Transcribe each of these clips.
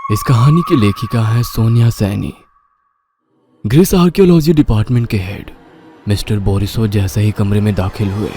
इस कहानी की लेखिका है Sonia Saini. Greece archaeology department के हेड मिस्टर बोरिसो जैसे ही कमरे में दाखिल हुए,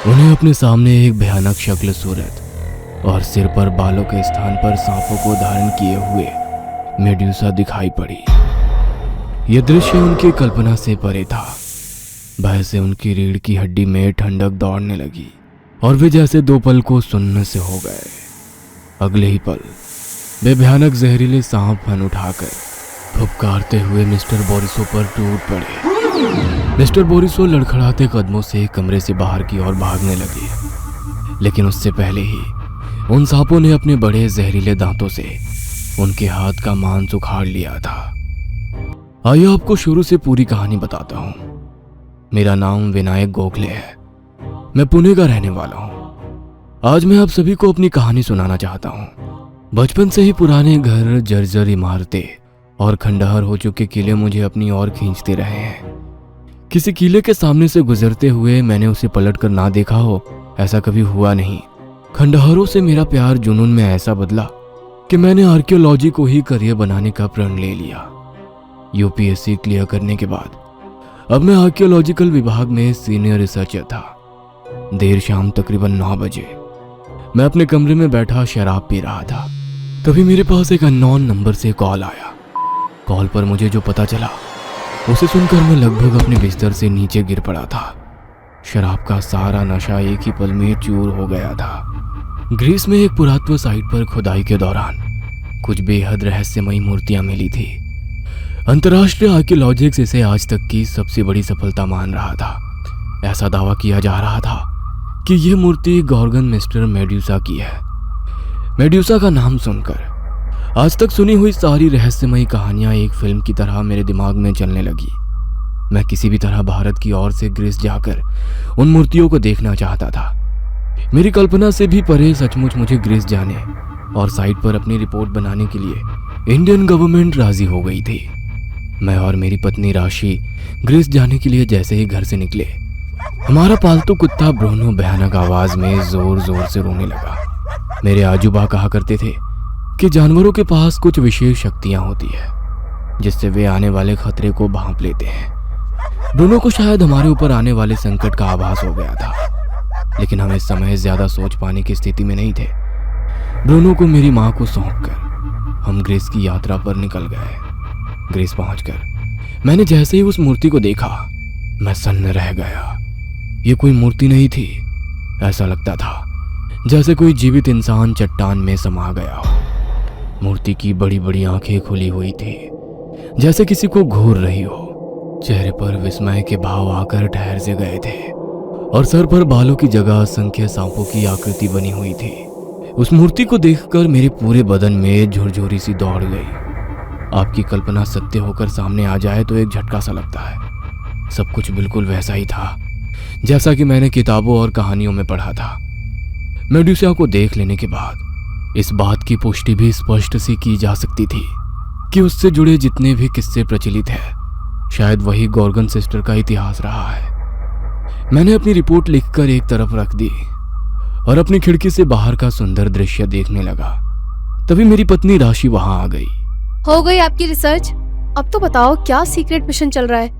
उन्हें अपने सामने एक भयानक शक्ल सूरत और सिर पर बालों के स्थान पर सांपों को धारण किए हुए मेड्यूसा दिखाई पड़ी। यह दृश्य उनकी कल्पना से परे था। भय से उनकी रीढ़ की हड्डी में ठंडक दौड़ने लगी और वे जैसे दो पल को सुन्न से हो गए। अगले ही पल वे भयानक जहरीले सांप फन उठाकर फुफकारते हुए मिस्टर बोरिसो पर टूट पड़े। मिस्टर बोरिसो लड़खड़ाते कदमों से कमरे से बाहर की ओर भागने लगे, लेकिन उससे पहले ही उन सांपों ने अपने बड़े जहरीले दांतों से उनके हाथ का मांस उखाड़ लिया था। आइए आपको शुरू से पूरी कहानी बताता हूँ। मेरा नाम विनायक गोखले है। मैं पुणे का रहने वाला हूँ। आज मैं आप सभी को अपनी कहानी सुनाना चाहता हूँ। बचपन से ही पुराने घर, जर्जर इमारतें और खंडहर हो चुके किले मुझे अपनी ओर खींचते रहे हैं। किसी किले के सामने से गुजरते हुए मैंने उसे पलट कर ना देखा हो, ऐसा कभी हुआ नहीं। खंडहरों से मेरा प्यार जुनून में ऐसा बदला कि मैंने आर्कियोलॉजी को ही करियर बनाने का प्रण ले लिया। यूपीएससी क्लियर करने के बाद अब मैं आर्कियोलॉजिकल विभाग में सीनियर रिसर्चर था। देर शाम तकरीबन 9 बजे मैं अपने कमरे में बैठा शराब पी रहा था। तभी मेरे पास एक अननोन नंबर से कॉल आया। कॉल पर मुझे जो पता चला उसे सुनकर मैं लगभग अपने बिस्तर से नीचे गिर पड़ा था। शराब का सारा नशा एक ही पल में चूर हो गया था। ग्रीस में एक पुरातत्व साइट पर खुदाई के दौरान कुछ बेहद रहस्यमयी मूर्तियां मिली थी। अंतर्राष्ट्रीय आर्कियोलॉजिक्स इसे आज तक की सबसे बड़ी सफलता मान रहा था। ऐसा दावा किया जा रहा था कि यह मूर्ति गॉर्गन मिस्टर मेड्यूसा की है। मेड्यूसा का नाम सुनकर आज तक सुनी हुई सारी रहस्यमयी कहानियां एक फिल्म की तरह मेरे दिमाग में चलने लगी। मैं किसी भी तरह भारत की ओर से ग्रीस जाकर उन मूर्तियों को देखना चाहता था। मेरी कल्पना से भी परे सचमुच मुझे ग्रीस जाने और साइट पर अपनी रिपोर्ट बनाने के लिए इंडियन गवर्नमेंट राजी हो गई थी। मैं और मेरी पत्नी राशि ग्रीस जाने के लिए जैसे ही घर से निकले, हमारा पालतू कुत्ता ब्रूनो भयानक आवाज में जोर जोर से रोने लगा। मेरे आजूबा कहा करते थे कि जानवरों के पास कुछ विशेष शक्तियां होती है जिससे वे आने वाले खतरे को भांप लेते हैं। ब्रूनो को शायद हमारे ऊपर आने वाले संकट का आभास हो गया था, लेकिन हम इस समय ज्यादा सोच पाने की स्थिति में नहीं थे। ब्रूनो को मेरी माँ को सौंपकर हम ग्रीस की यात्रा पर निकल गए। ग्रीस पहुंचकर मैंने जैसे ही उस मूर्ति को देखा, मैं सन्न रह गया। ये कोई मूर्ति नहीं थी। ऐसा लगता था जैसे कोई जीवित इंसान चट्टान में समा गया हो। मूर्ति की बड़ी बड़ी आंखें खुली हुई थी, जैसे किसी को घूर रही हो। चेहरे पर विस्मय के भाव आकर ठहर से गए थे और सर पर बालों की जगह असंख्य सांपों की आकृति बनी हुई थी। उस मूर्ति को देखकर मेरे पूरे बदन में झुरझुरी सी दौड़ गई। आपकी कल्पना सत्य होकर सामने आ जाए तो एक झटका सा लगता है। सब कुछ बिल्कुल वैसा ही था जैसा कि मैंने किताबों और कहानियों में पढ़ा था। मेड्यूसा को देख लेने के बाद इस बात की पुष्टि भी स्पष्ट सी की जा सकती थी कि उससे जुड़े जितने भी किस्से प्रचलित हैं, शायद वही गॉर्गन सिस्टर का इतिहास रहा है। मैंने अपनी रिपोर्ट लिखकर एक तरफ रख दी और अपनी खिड़की से बाहर का सुंदर दृश्य देखने लगा। तभी मेरी पत्नी राशि वहां आ गई। हो गई आपकी रिसर्च? अब तो बताओ क्या सीक्रेट मिशन चल रहा है?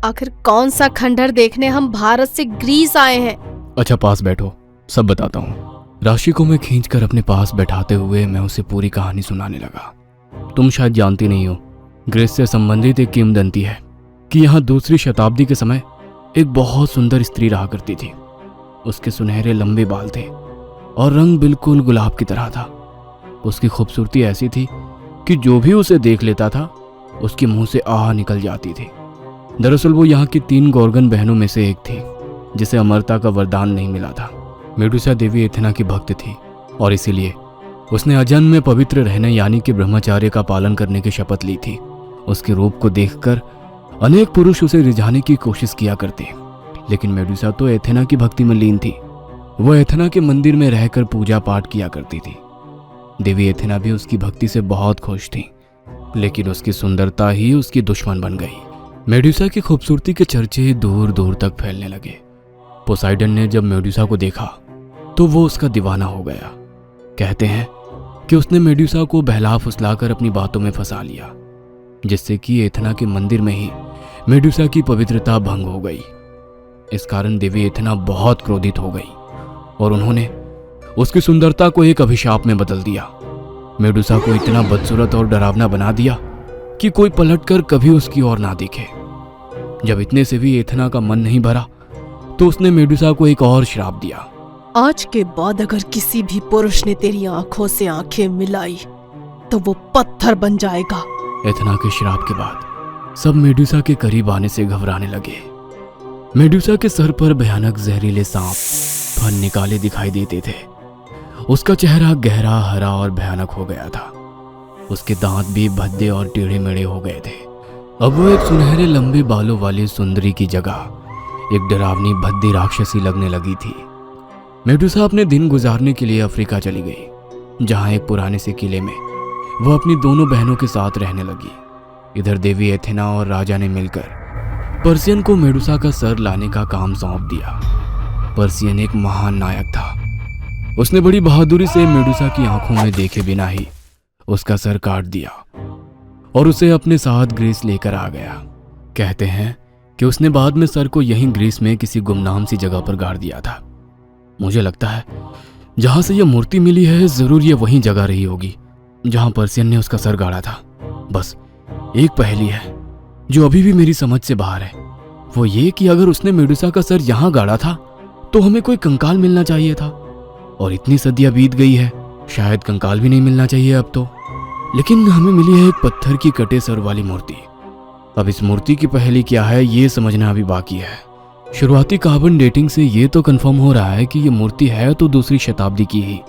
आखिर कौन सा खंडहर देखने हम भारत से ग्रीस आए हैं? अच्छा पास बैठो, सब बताता हूँ। राशि को मैं खींचकर अपने पास बैठाते हुए मैं उसे पूरी कहानी सुनाने लगा। तुम शायद जानती नहीं हो, ग्रीस से संबंधित एक किंवदंती है कि यहाँ 2वीं शताब्दी के समय एक बहुत सुंदर स्त्री रहा करती थी। उसके सुनहरे लंबे बाल थे और रंग बिल्कुल गुलाब की तरह था। उसकी खूबसूरती ऐसी थी कि जो भी उसे देख लेता था उसके मुंह से आह निकल जाती थी। दरअसल वो यहाँ की 3 गॉर्गन बहनों में से एक थी जिसे अमरता का वरदान नहीं मिला था। मेडुसा देवी एथेना की भक्त थी और इसीलिए उसने अजन्म में पवित्र रहने यानी कि ब्रह्मचार्य का पालन करने की शपथ ली थी। उसके रूप को देखकर अनेक पुरुष उसे रिझाने की कोशिश किया करते, लेकिन मेडुसा तो एथेना की भक्ति में लीन थी। वह एथेना के मंदिर में रहकर पूजा पाठ किया करती थी। देवी एथेना भी उसकी भक्ति से बहुत खुश थी, लेकिन उसकी सुंदरता ही उसकी दुश्मन बन गई। मेडुसा की खूबसूरती के चर्चे दूर दूर तक फैलने लगे। पोसाइडन ने जब मेडुसा को देखा तो वो उसका दीवाना हो गया। कहते हैं कि उसने मेडुसा को बहला फुसलाकर अपनी बातों में फंसा लिया, जिससे कि एथेना के मंदिर में ही मेडुसा की पवित्रता भंग हो गई। इस कारण देवी एथेना बहुत क्रोधित हो गई और उन्होंने उसकी सुंदरता को एक अभिशाप में बदल दिया। मेडुसा को इतना बदसूरत और डरावना बना दिया कि कोई पलटकर कभी उसकी ओर ना देखे। जब इतने से भी एथेना का मन नहीं भरा तो उसने मेडुसा को एक और श्राप दिया। आज के बाद अगर किसी भी पुरुष ने तेरी आंखों से आंखें मिलाई तो वो पत्थर बन जाएगा। एथेना के श्राप के बाद सब मेडुसा के करीब आने से घबराने लगे। मेडुसा के सर पर भयानक जहरीले सांप फन निकाले दिखाई देते थे। उसका चेहरा गहरा हरा और भयानक हो गया था। उसके दांत भी भद्दे और टेढ़े मेढ़े हो गए थे। अब वो एक सुनहरे लंबे बालों वाली सुंदरी की जगह एक डरावनी भद्दी राक्षसी लगने लगी थी। मेडुसा अपने दिन गुजारने के लिए अफ्रीका चली गई, जहां एक पुराने से किले में वो अपनी दोनों बहनों के साथ रहने लगी। इधर देवी एथेना और राजा ने मिलकर पर्सियन को मेडुसा का सर लाने का काम सौंप दिया। पर्सियन एक महान नायक था। उसने बड़ी बहादुरी से मेडुसा की आंखों में देखे बिना ही उसका सर काट दिया और उसे अपने साथ ग्रीस लेकर आ गया। कहते हैं कि उसने बाद में सर को यहीं ग्रीस में किसी गुमनाम सी जगह पर गाड़ दिया था। मुझे लगता है जहां से यह मूर्ति मिली है जरूर यह वही जगह रही होगी जहां पर्सियन ने उसका सर गाड़ा था। बस एक पहेली है जो अभी भी मेरी समझ से बाहर है, वो ये कि अगर उसने मेडुसा का सर यहां गाड़ा था तो हमें कोई कंकाल मिलना चाहिए था, और इतनी सदियां बीत गई है शायद कंकाल भी नहीं मिलना चाहिए अब तो। लेकिन हमें मिली है एक पत्थर की कटे सर वाली मूर्ति। अब इस मूर्ति की पहेली क्या है ये समझना अभी बाकी है। शुरुआती कार्बन डेटिंग से ये तो कंफर्म हो रहा है कि ये मूर्ति है तो दूसरी शताब्दी की ही,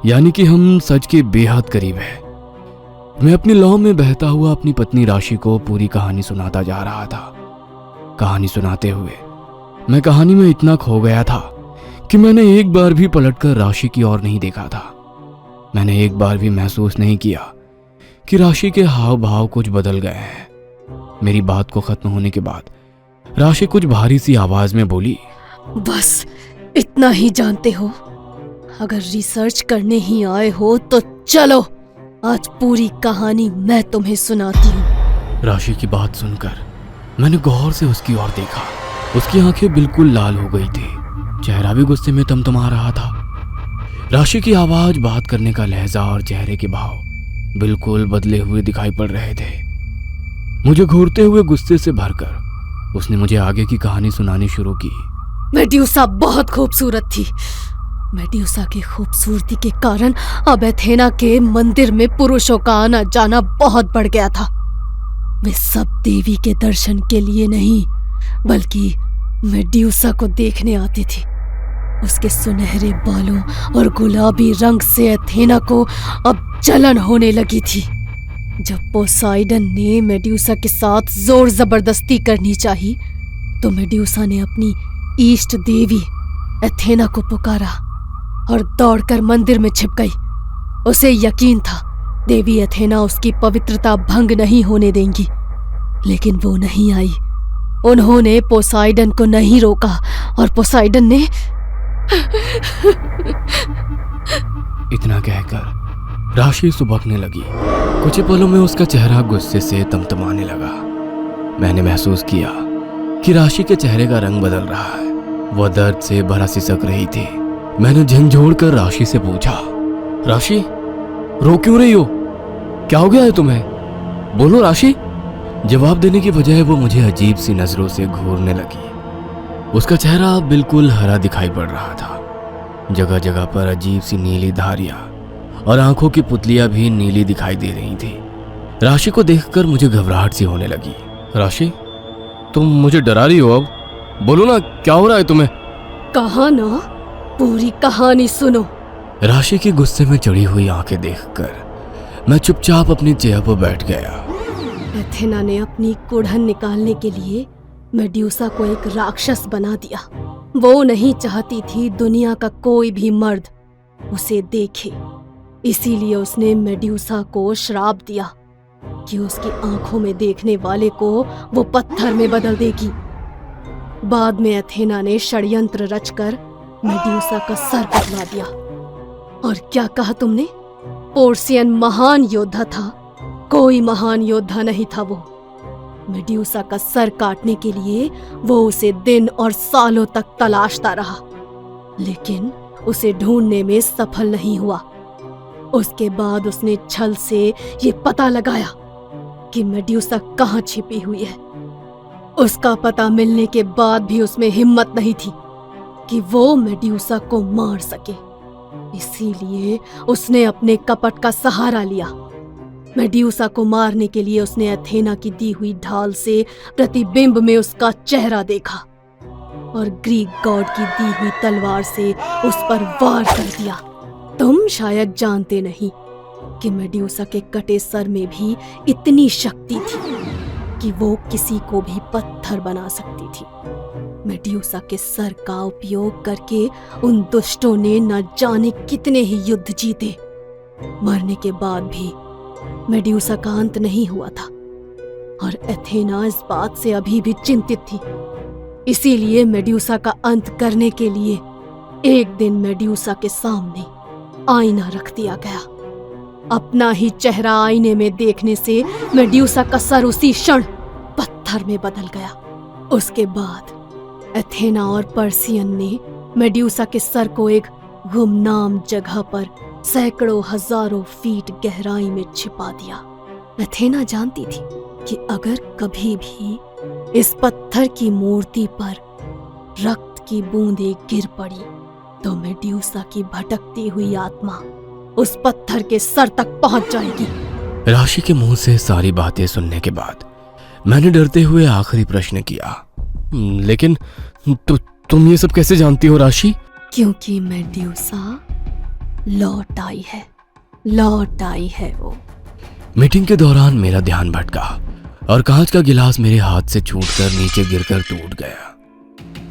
यानी कि हम सच के बेहद करीब है। मैं अपनी लौ में बहता हुआ अपनी पत्नी राशि को पूरी कहानी सुनाता जा रहा था। कहानी सुनाते हुए मैं कहानी में इतना खो गया था कि मैंने एक बार भी पलटकर राशि की ओर नहीं देखा था। मैंने एक बार भी महसूस नहीं किया कि राशि के हाव भाव कुछ बदल गए हैं। मेरी बात को खत्म होने के बाद राशि कुछ भारी सी आवाज में बोली, बस इतना ही जानते हो, अगर रिसर्च करने ही आए हो तो चलो आज पूरी कहानी मैं तुम्हें सुनाती हूँ। राशि की बात सुनकर मैंने गौर से उसकी ओर देखा। उसकी आंखें बिल्कुल लाल हो गई थी, चेहरा भी गुस्से में तमतमा रहा था। राशि की आवाज, बात करने का लहजा और चेहरे के भाव बिल्कुल बदले हुए दिखाई पड़ रहे थे। मुझे घूरते हुए गुस्से से भरकर उसने मुझे आगे की कहानी सुनानी शुरू की। मेडुसा बहुत खूबसूरत थी। मेडुसा की खूबसूरती के कारण अब एथेना के मंदिर में पुरुषों का आना जाना बहुत बढ़ गया था। वे सब देवी के दर्शन के लिए नहीं बल्कि मेडुसा को देखने आती थी। उसके सुनहरे बालों और गुलाबी रंग से एथेना को अब जलन होने लगी थी। जब पोसाइडन ने मेडुसा के साथ जोर जबरदस्ती करनी चाही तो मेडुसा ने अपनी इष्ट देवी एथेना को पुकारा और दौड़कर मंदिर में छिप गई। उसे यकीन था देवी एथेना उसकी पवित्रता भंग नहीं होने देंगी, लेकिन वो नहीं आई। उन्होंने पोसाइडन को नहीं रोका और पोसाइडन ने इतना कहकर राशि सुबकने लगी। कुछ ही पलों में उसका चेहरा गुस्से से तमतमाने लगा। मैंने महसूस किया कि राशि के चेहरे का रंग बदल रहा है। वह दर्द से भरा सिसक रही थी। मैंने झंझोड़ कर राशि से पूछा, राशि रो क्यों रही हो? क्या हो गया है तुम्हें? बोलो राशि। जवाब देने की बजाय वो मुझे अजीब सी नजरों से घूरने लगी। उसका चेहरा बिल्कुल हरा दिखाई पड़ रहा था। जगह जगह पर अजीब सी नीली धारियां और आंखों की पुतलियां भी नीली दिखाई दे रही थी। राशि को देखकर मुझे घबराहट सी होने लगी। राशि तुम मुझे डरा रही हो? अब बोलो ना क्या हो रहा है तुम्हें? कहा ना पूरी कहानी सुनो। राशि की गुस्से में चढ़ी हुई आंखें देखकर मैं चुपचाप अपनी चेयर पर बैठ गया। एथेना ने अपनी कुड़हन निकालने के लिए मेडुसा को एक राक्षस बना दिया। वो नहीं चाहती थी दुनिया का कोई भी मर्द उसे देखे, इसीलिए उसने मेडुसा को श्राप दिया कि उसकी आंखों में देखने वाले को वो पत्थर में बदल देगी। बाद में एथेना ने षड्यंत्र रचकर मेडुसा का सर कटवा दिया। और क्या कहा तुमने? पोर्सियन महान योद्धा था, कोई महान योद्धा नहीं था वो। मेड्यूसा का सर काटने के लिए वो उसे दिन और सालों तक तलाशता रहा, लेकिन उसे ढूंढने में सफल नहीं हुआ। उसके बाद उसने छल से ये पता लगाया कि मेड्यूसा कहाँ छिपी हुई है। उसका पता मिलने के बाद भी उसमें हिम्मत नहीं थी कि वो मेड्यूसा को मार सके, इसीलिए उसने अपने कपट का सहारा लिया। मेड्यूसा को मारने के लिए उसने एथेना की दी हुई ढाल से प्रतिबिंब में उसका चेहरा देखा और ग्रीक गॉड की दी हुई तलवार से उस पर वार कर दिया। तुम शायद जानते नहीं कि मेड्यूसा के कटे सर में भी इतनी शक्ति थी कि वो किसी को भी पत्थर बना सकती थी। मेड्यूसा के सर का उपयोग करके उन दुष्टों ने न जाने कितने ही युद्ध जीते। मरने के बाद भी मेड्यूसा का अंत नहीं हुआ था और एथेना इस बात से अभी भी चिंतित थी। इसीलिए मेड्यूसा का अंत करने के लिए एक दिन मेड्यूसा के सामने आईना रख दिया गया। अपना ही चेहरा आईने में देखने से मेड्यूसा का सर उसी क्षण पत्थर में बदल गया। उसके बाद एथेना और पर्सियन ने मेड्यूसा के सर को एक गुमनाम जगह पर सैकड़ों हजारों फीट गहराई में छिपा दिया। एथेना जानती थी कि अगर कभी भी इस पत्थर की मूर्ति पर रक्त की बूंदें गिर पड़ी तो मेड्यूसा की भटकती हुई आत्मा उस पत्थर के सर तक पहुंच जाएगी। राशि के मुंह से सारी बातें सुनने के बाद मैंने डरते हुए आखिरी प्रश्न किया, लेकिन तुम ये सब कैसे जानती हो राशि? क्योंकि मेड्यूसा लौट आई है वो। मीटिंग के दौरान मेरा ध्यान भटका और कांच का गिलास मेरे हाथ से छूटकर नीचे गिरकर टूट गया।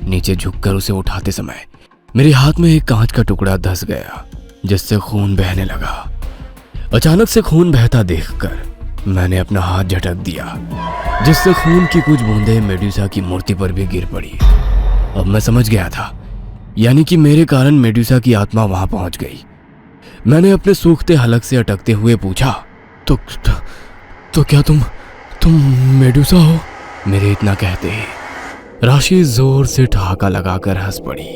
नीचे झुककर उसे उठाते समय मेरे हाथ में एक कांच का टुकड़ा धंस गया, जिससे खून बहने लगा। अचानक से खून बहता देखकर मैंने अपना हाथ झटक दिया, जिससे खून की कुछ बूंदें मेड्यूसा की मूर्ति पर भी गिर पड़ी। अब मैं समझ गया था, यानी कि मेरे कारण मेड्यूसा की आत्मा वहां पहुंच गई। मैंने अपने सूखते हलक से अटकते हुए पूछा, तो क्या तुम मेड्यूसा हो? मेरे इतना कहते ही राशि जोर से ठहाका लगाकर हंस पड़ी।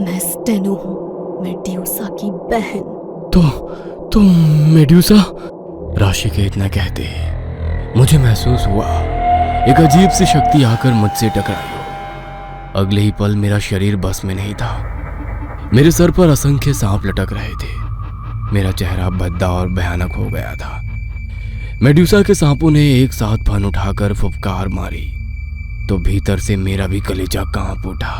मैं स्टेनो हूँ, मेड्यूसा की बहन। तो मेड्यूसा? राशि के इतना कहते ही मुझे महसूस हुआ एक अजीब सी शक्ति आकर मुझसे टकराई हो। अगले ही पल मेरा शरीर बस में नहीं था। मेरे सर पर असंख्य सांप लटक रहे थे। मेरा चेहरा भद्दा और भयानक हो गया था। मेड्यूसा के सांपों ने एक साथ फन उठाकर फुफकार मारी तो भीतर से मेरा भी कलेजा कांप उठा।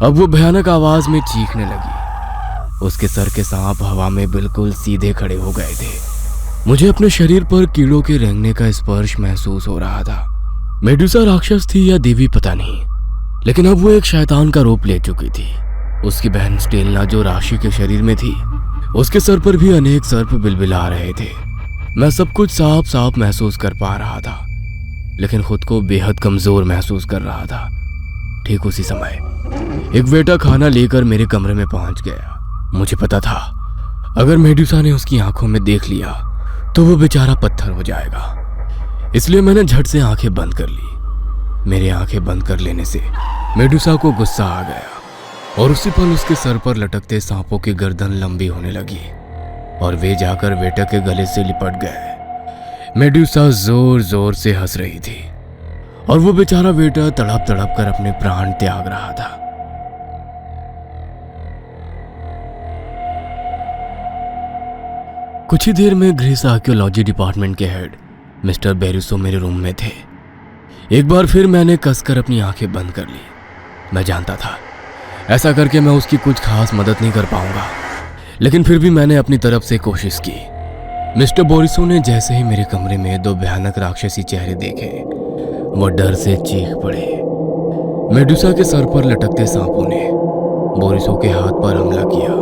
अब वो भयानक आवाज में चीखने लगी। उसके सर के सांप हवा में बिल्कुल सीधे खड़े हो गए थे। मुझे अपने शरीर पर कीड़ों के रेंगने का स्पर्श महसूस हो रहा था। मेड्यूसा राक्षस थी या देवी पता नहीं, लेकिन अब वो एक शैतान का रूप ले चुकी थी। उसकी बहन स्टेलना जो राशि के शरीर में थी, उसके सर पर भी अनेक सर्प बिलबिला रहे थे। मैं सब कुछ साफ साफ महसूस कर पा रहा था, लेकिन खुद को बेहद कमजोर महसूस कर रहा था। ठीक उसी समय एक वेटर खाना लेकर मेरे कमरे में पहुंच गया। मुझे पता था अगर मेड्यूसा ने उसकी आंखों में देख लिया तो वो बेचारा पत्थर हो जाएगा, इसलिए मैंने झट से आंखें बंद कर ली। मेरे आंखें बंद कर लेने से मेड्यूसा को गुस्सा आ गया और उसी पल उसके सर पर लटकते सांपों की गर्दन लंबी होने लगी और वे जाकर वेटर के गले से लिपट गए। मेड्यूसा जोर जोर से हंस रही थी और वो बेचारा वेटर तड़प तड़प कर अपने प्राण त्याग रहा था। कुछ ही देर में ग्रीस आर्कियोलॉजी डिपार्टमेंट के हेड मिस्टर बेरिसो मेरे रूम में थे। एक बार फिर मैंने कसकर अपनी आंखें बंद कर ली। मैं जानता था ऐसा करके मैं उसकी कुछ खास मदद नहीं कर पाऊंगा, लेकिन फिर भी मैंने अपनी तरफ से कोशिश की। मिस्टर बोरिसो ने जैसे ही मेरे कमरे में दो भयानक राक्षसी चेहरे देखे, वो डर से चीख पड़े। मेडुसा के सर पर लटकते सांपों ने बोरिसो के हाथ पर हमला किया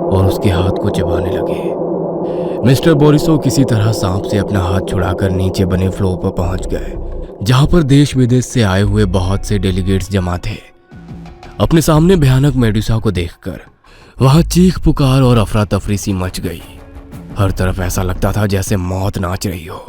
और उसके हाथ को चबाने लगे। मिस्टर बोरिसो किसी तरह सांप से अपना हाथ छुड़ाकर नीचे बने फ्लोर पर पहुंच गए, जहां पर देश विदेश से आए हुए बहुत से डेलीगेट्स जमा थे। अपने सामने भयानक मेडुसा को देखकर वहां चीख पुकार और अफरा तफरी सी मच गई। हर तरफ ऐसा लगता था जैसे मौत नाच रही हो।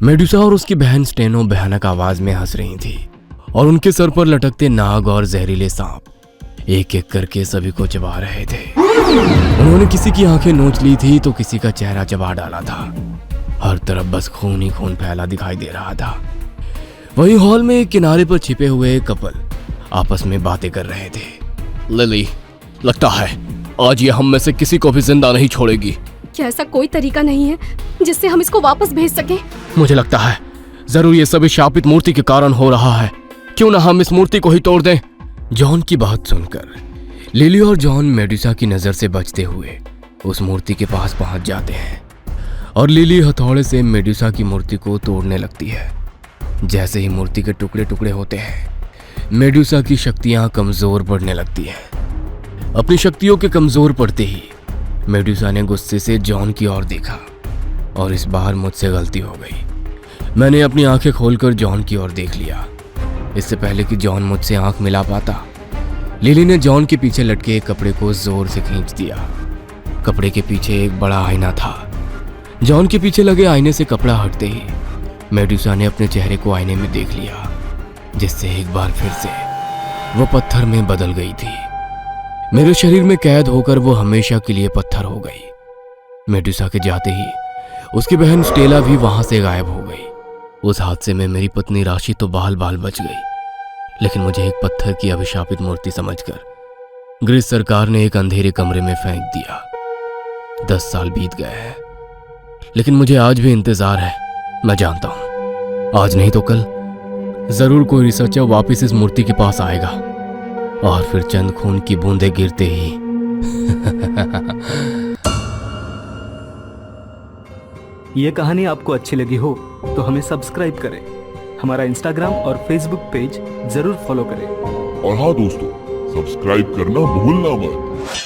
मेडुसा और उसकी बहन स्टेनो भयानक आवाज में हंस रही थी और उनके सर पर लटकते नाग और जहरीले सांप एक एक करके सभी को चबा रहे थे। उन्होंने किसी की आंखें नोच ली थी तो किसी का चेहरा चबा डाला था। हर तरफ बस खून ही खून फैला दिखाई दे रहा था। वहीं हॉल में एक किनारे पर छिपे हुए एक कपल आपस में बातें कर रहे थे। लिली, लगता है आज ये हम में से किसी को भी जिंदा नहीं छोड़ेगी। क्या ऐसा कोई तरीका नहीं है जिससे हम इसको वापस भेज सकें? मुझे लगता है जरूर ये सभी शापित मूर्ति के कारण हो रहा है। क्यों ना हम इस मूर्ति को ही तोड़ दें। जॉन की बात सुनकर लिली और जॉन मेडुसा की नजर से बचते हुए उस मूर्ति के पास पहुंच जाते हैं और लिली हथौड़े से मेडुसा की मूर्ति को तोड़ने लगती है। जैसे ही मूर्ति के टुकड़े टुकड़े होते हैं, मेडुसा की शक्तियां कमजोर पड़ने लगती हैं। अपनी शक्तियों के कमजोर पड़ते ही मेडुसा ने गुस्से से जॉन की ओर देखा और इस बार मुझसे गलती हो गई। मैंने अपनी आंखें खोलकर जॉन की ओर देख लिया। इससे पहले कि जॉन मुझसे आंख मिला पाता, लिली ने जॉन के पीछे लटके एक कपड़े को जोर से खींच दिया। कपड़े के पीछे एक बड़ा आईना था। जॉन के पीछे लगे आईने से कपड़ा हटते ही मेडुसा ने अपने चेहरे को आईने में देख लिया, जिससे एक बार फिर से वो पत्थर में बदल गई थी। मेरे शरीर में कैद होकर वो हमेशा के लिए पत्थर हो गई। मेडुसा के जाते ही उसकी बहन स्टेला भी वहां से गायब हो गई। उस हादसे में मेरी पत्नी राशि तो बाल बाल बच गई, लेकिन मुझे एक पत्थर की अभिशापित मूर्ति समझकर ग्रीस सरकार ने एक अंधेरे कमरे में फेंक दिया। 10 साल बीत गए हैं, लेकिन मुझे आज भी इंतजार है। मैं जानता हूं आज नहीं तो कल जरूर कोई रिसर्चर वापस इस मूर्ति के पास आएगा और फिर चंद खून की बूंदें गिरते ही ये कहानी आपको अच्छी लगी हो तो हमें सब्सक्राइब करें, हमारा इंस्टाग्राम और फेसबुक पेज जरूर फॉलो करें। और हाँ दोस्तों, सब्सक्राइब करना भूलना मत।